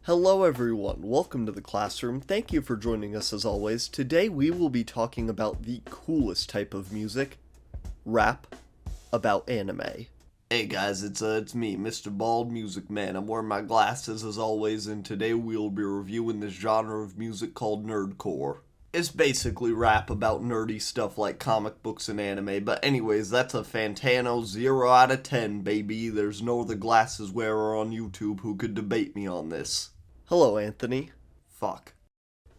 Hello everyone, welcome to the classroom. Thank you for joining us as always. Today we will be talking about the coolest type of music, rap, about anime. Hey guys, it's me, Mr. Bald Music Man. I'm wearing my glasses as always, and today we'll be reviewing this genre of music called nerdcore. It's basically rap about nerdy stuff like comic books and anime, but anyways, that's a Fantano 0 out of 10, baby. There's no other glasses wearer on YouTube who could debate me on this. Hello, Anthony. Fuck.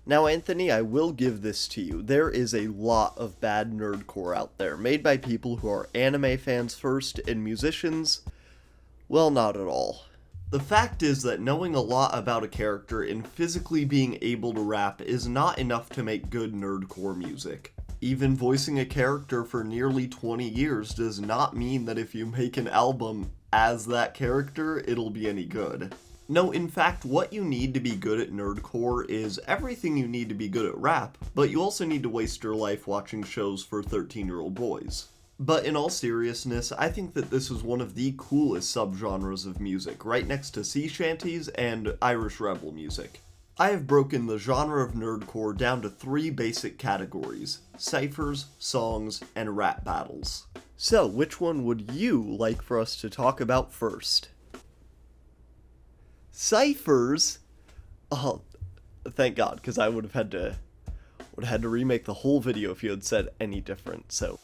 Now, Anthony, I will give this to you. There is a lot of bad nerdcore out there, made by people who are anime fans first, and musicians, well, not at all. The fact is that knowing a lot about a character and physically being able to rap is not enough to make good nerdcore music. Even voicing a character for nearly 20 years does not mean that if you make an album as that character, it'll be any good. No, in fact, what you need to be good at nerdcore is everything you need to be good at rap, but you also need to waste your life watching shows for 13-year-old boys. But in all seriousness, I think that this is one of the coolest subgenres of music, right next to sea shanties and Irish rebel music. I have broken the genre of nerdcore down to 3 basic categories: ciphers, songs, and rap battles. So, which one would you like for us to talk about first? Ciphers? Oh, thank God, because I would have had to remake the whole video if you had said any different, so.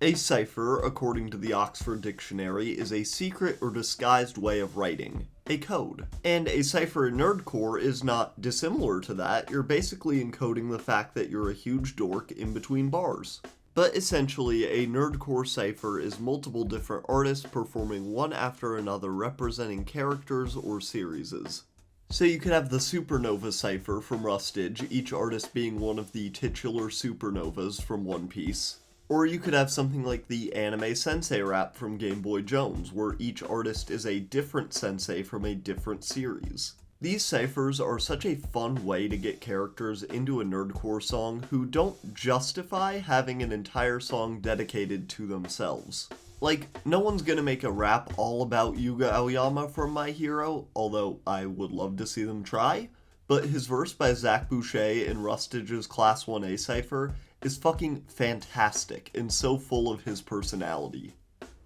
A cipher, according to the Oxford Dictionary, is a secret or disguised way of writing, a code. And a cipher in nerdcore is not dissimilar to that. You're basically encoding the fact that you're a huge dork in between bars. But essentially, a nerdcore cipher is multiple different artists performing one after another representing characters or series. So you could have the Supernova cipher from Rustage, each artist being one of the titular supernovas from One Piece. Or you could have something like the Anime Sensei rap from Game Boy Jones, where each artist is a different sensei from a different series. These ciphers are such a fun way to get characters into a nerdcore song who don't justify having an entire song dedicated to themselves. Like, no one's gonna make a rap all about Yuga Aoyama from My Hero, although I would love to see them try, but his verse by Zach Boucher in Rustage's Class 1A cipher is fucking fantastic and so full of his personality.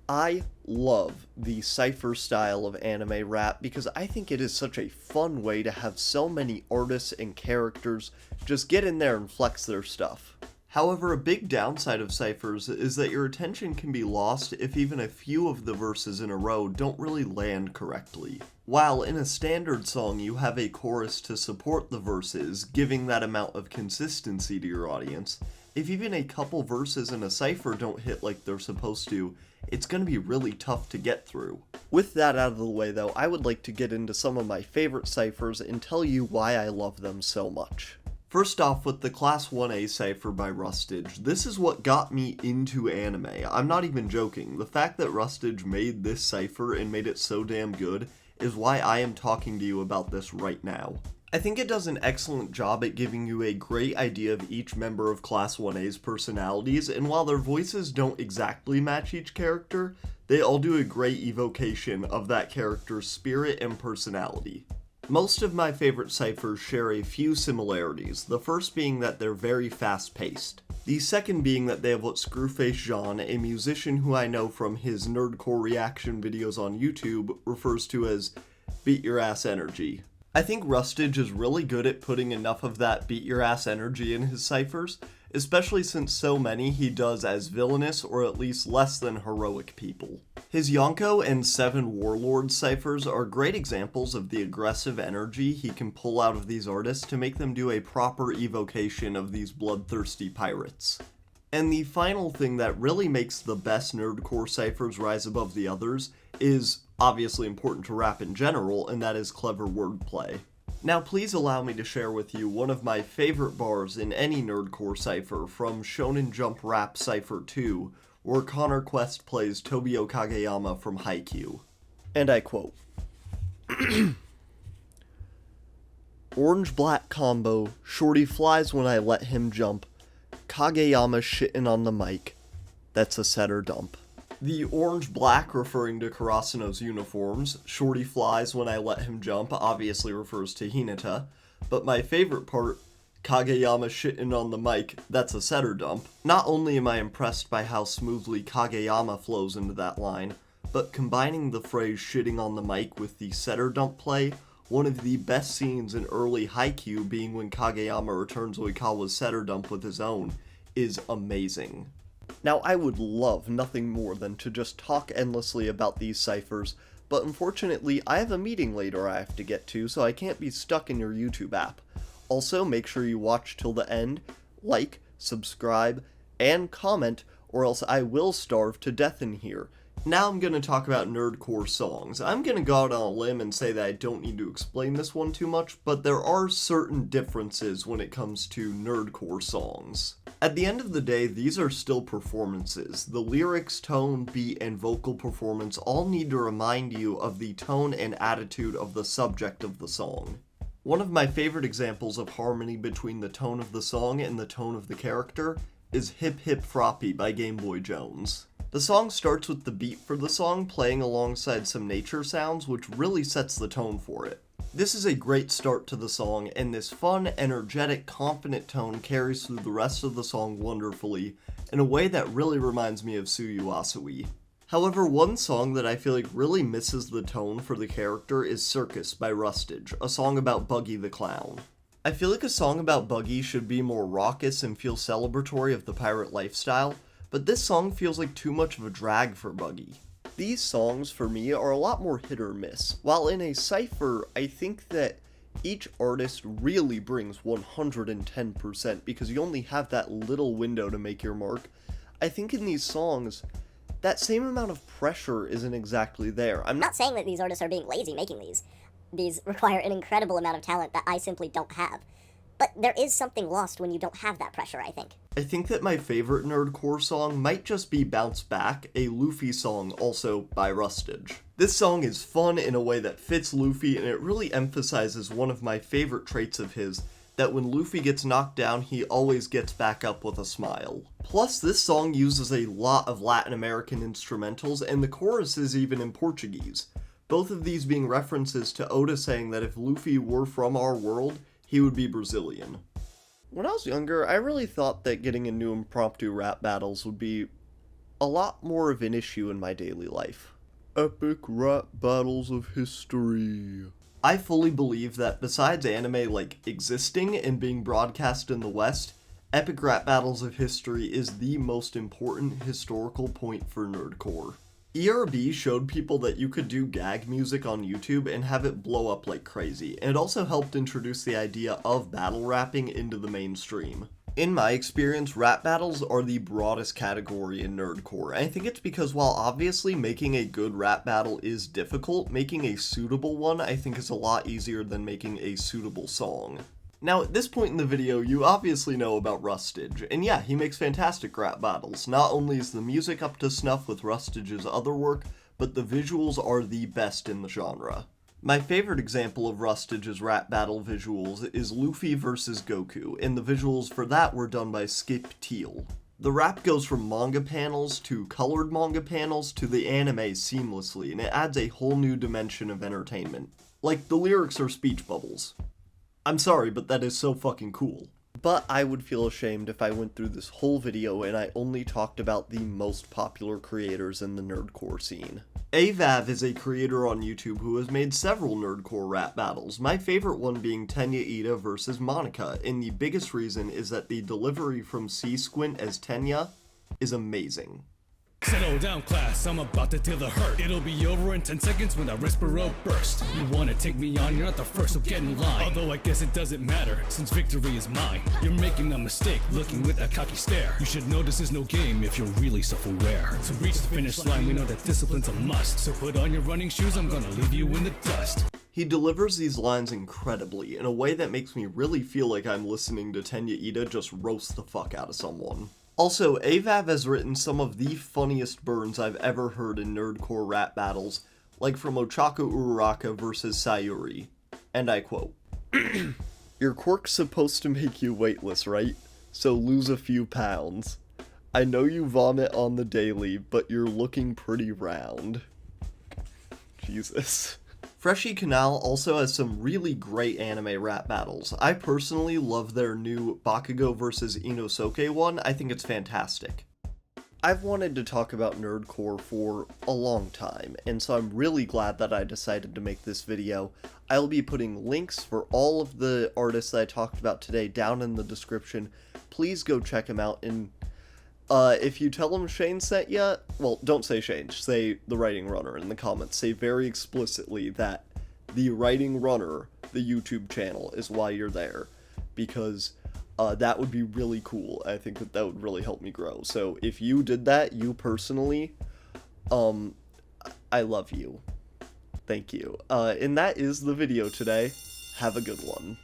I love the cipher style of anime rap because I think it is such a fun way to have so many artists and characters just get in there and flex their stuff. However, a big downside of ciphers is that your attention can be lost if even a few of the verses in a row don't really land correctly. While in a standard song you have a chorus to support the verses, giving that amount of consistency to your audience, if even a couple verses in a cipher don't hit like they're supposed to, it's going to be really tough to get through. With that out of the way though, I would like to get into some of my favorite ciphers and tell you why I love them so much. First off, with the Class 1A cipher by Rustage, this is what got me into anime. I'm not even joking. The fact that Rustage made this cipher and made it so damn good is why I am talking to you about this right now. I think it does an excellent job at giving you a great idea of each member of Class 1A's personalities, and while their voices don't exactly match each character, they all do a great evocation of that character's spirit and personality. Most of my favorite ciphers share a few similarities, the first being that they're very fast-paced. The second being that they have what Screwface Jean, a musician who I know from his nerdcore reaction videos on YouTube, refers to as beat your ass energy. I think Rustage is really good at putting enough of that beat your ass energy in his ciphers, especially since so many he does as villainous or at least less than heroic people. His Yonko and Seven Warlords ciphers are great examples of the aggressive energy he can pull out of these artists to make them do a proper evocation of these bloodthirsty pirates. And the final thing that really makes the best nerdcore ciphers rise above the others is obviously important to rap in general, and that is clever wordplay. Now please allow me to share with you one of my favorite bars in any nerdcore cipher from Shonen Jump Rap Cypher 2, where Connor Quest plays Tobio Kageyama from Haikyuu. And I quote, "Orange-black combo, shorty flies when I let him jump, Kageyama shitting on the mic, that's a set or dump." The orange-black referring to Karasuno's uniforms, Shorty flies when I let him jump obviously refers to Hinata, but my favorite part, Kageyama shitting on the mic, that's a setter dump. Not only am I impressed by how smoothly Kageyama flows into that line, but combining the phrase shitting on the mic with the setter dump play, one of the best scenes in early Haikyuu being when Kageyama returns Oikawa's setter dump with his own, is amazing. Now, I would love nothing more than to just talk endlessly about these ciphers, but unfortunately, I have a meeting later I have to get to, so I can't be stuck in your YouTube app. Also, make sure you watch till the end, like, subscribe, and comment, or else I will starve to death in here. Now I'm going to talk about Nerdcore Songs. I'm going to go out on a limb and say that I don't need to explain this one too much, but there are certain differences when it comes to Nerdcore Songs. At the end of the day, these are still performances. The lyrics, tone, beat, and vocal performance all need to remind you of the tone and attitude of the subject of the song. One of my favorite examples of harmony between the tone of the song and the tone of the character is Hip Hip Froppy by Game Boy Jones. The song starts with the beat for the song playing alongside some nature sounds, which really sets the tone for it. This is a great start to the song, and this fun, energetic, confident tone carries through the rest of the song wonderfully, in a way that really reminds me of Tsuyu Asui. However, one song that I feel like really misses the tone for the character is Circus by Rustage, a song about Buggy the Clown. I feel like a song about Buggy should be more raucous and feel celebratory of the pirate lifestyle, but this song feels like too much of a drag for Buggy. These songs, for me, are a lot more hit or miss. While in a cipher, I think that each artist really brings 110% because you only have that little window to make your mark. I think in these songs, that same amount of pressure isn't exactly there. I'm not saying that these artists are being lazy making these. These require an incredible amount of talent that I simply don't have. But there is something lost when you don't have that pressure, I think. I think that my favorite Nerdcore song might just be Bounce Back, a Luffy song also by Rustage. This song is fun in a way that fits Luffy, and it really emphasizes one of my favorite traits of his, that when Luffy gets knocked down, he always gets back up with a smile. Plus, this song uses a lot of Latin American instrumentals, and the chorus is even in Portuguese. Both of these being references to Oda saying that if Luffy were from our world, he would be Brazilian. When I was younger, I really thought that getting into impromptu rap battles would be a lot more of an issue in my daily life. Epic rap battles of history. I fully believe that besides anime existing and being broadcast in the West, epic rap battles of history is the most important historical point for nerdcore. ERB showed people that you could do gag music on YouTube and have it blow up like crazy, and it also helped introduce the idea of battle rapping into the mainstream. In my experience, rap battles are the broadest category in nerdcore, and I think it's because while obviously making a good rap battle is difficult, making a suitable one I think is a lot easier than making a suitable song. Now, at this point in the video, you obviously know about Rustage, and yeah, he makes fantastic rap battles. Not only is the music up to snuff with Rustage's other work, but the visuals are the best in the genre. My favorite example of Rustage's rap battle visuals is Luffy vs. Goku, and the visuals for that were done by Skip Teal. The rap goes from manga panels to colored manga panels to the anime seamlessly, and it adds a whole new dimension of entertainment. Like, the lyrics are speech bubbles. I'm sorry, but that is so fucking cool. But I would feel ashamed if I went through this whole video and I only talked about the most popular creators in the nerdcore scene. Avav is a creator on YouTube who has made several nerdcore rap battles, my favorite one being Tenya Ida vs. Monica, and the biggest reason is that the delivery from C-Squint as Tenya is amazing. Settle down, class, I'm about to deal the hurt. It'll be over in 10 seconds when that Respiro burst. You wanna take me on, you're not the first, so get in line. Although I guess it doesn't matter, since victory is mine. You're making a mistake, looking with that cocky stare. You should know this is no game if you're really self-aware. To reach the finish line, we know that discipline's a must. So put on your running shoes, I'm gonna leave you in the dust. He delivers these lines incredibly, in a way that makes me really feel like I'm listening to Tenya Ida just roast the fuck out of someone. Also, Avav has written some of the funniest burns I've ever heard in nerdcore rap battles, like from Ochako Uraraka vs. Sayuri. And I quote, "Your quirk's supposed to make you weightless, right? So lose a few pounds. I know you vomit on the daily, but you're looking pretty round. Jesus. Freshie Canal also has some really great anime rap battles. I personally love their new Bakugo vs. Inosuke one. I think it's fantastic. I've wanted to talk about nerdcore for a long time, and so I'm really glad that I decided to make this video. I'll be putting links for all of the artists that I talked about today down in the description. Please go check them out, and if you tell them Shane sent you, well, don't say Shane, say The Writing Runner in the comments. Say very explicitly that The Writing Runner, the YouTube channel, is why you're there, because that would be really cool. I think that would really help me grow. So if you did that, you personally, I love you. Thank you. And that is the video today. Have a good one.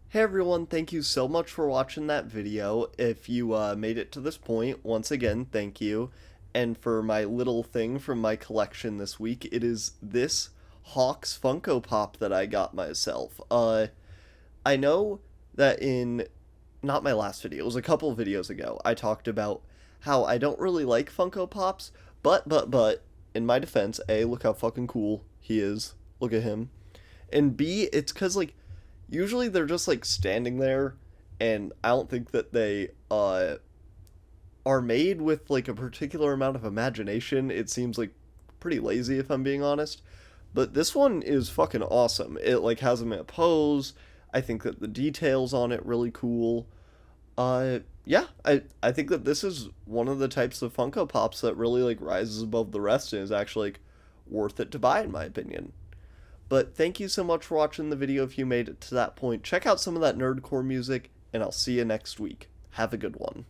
Hey everyone, thank you so much for watching that video. If you made it to this point, once again, thank you. And for my little thing from my collection this week, it is this Hawks Funko Pop that I got myself. I know that in, not my last video, it was a couple videos ago, I talked about how I don't really like Funko Pops, but, in my defense, A, look how fucking cool he is. Look at him. And B, it's because, like, usually they're just, like, standing there, and I don't think that they, are made with, like, a particular amount of imagination. It seems, like, pretty lazy, if I'm being honest. But this one is fucking awesome. It, like, has him in a pose. I think that the details on it really cool. Yeah, I think that this is one of the types of Funko Pops that really, like, rises above the rest and is actually, like, worth it to buy, in my opinion. But thank you so much for watching the video if you made it to that point. Check out some of that nerdcore music, and I'll see you next week. Have a good one.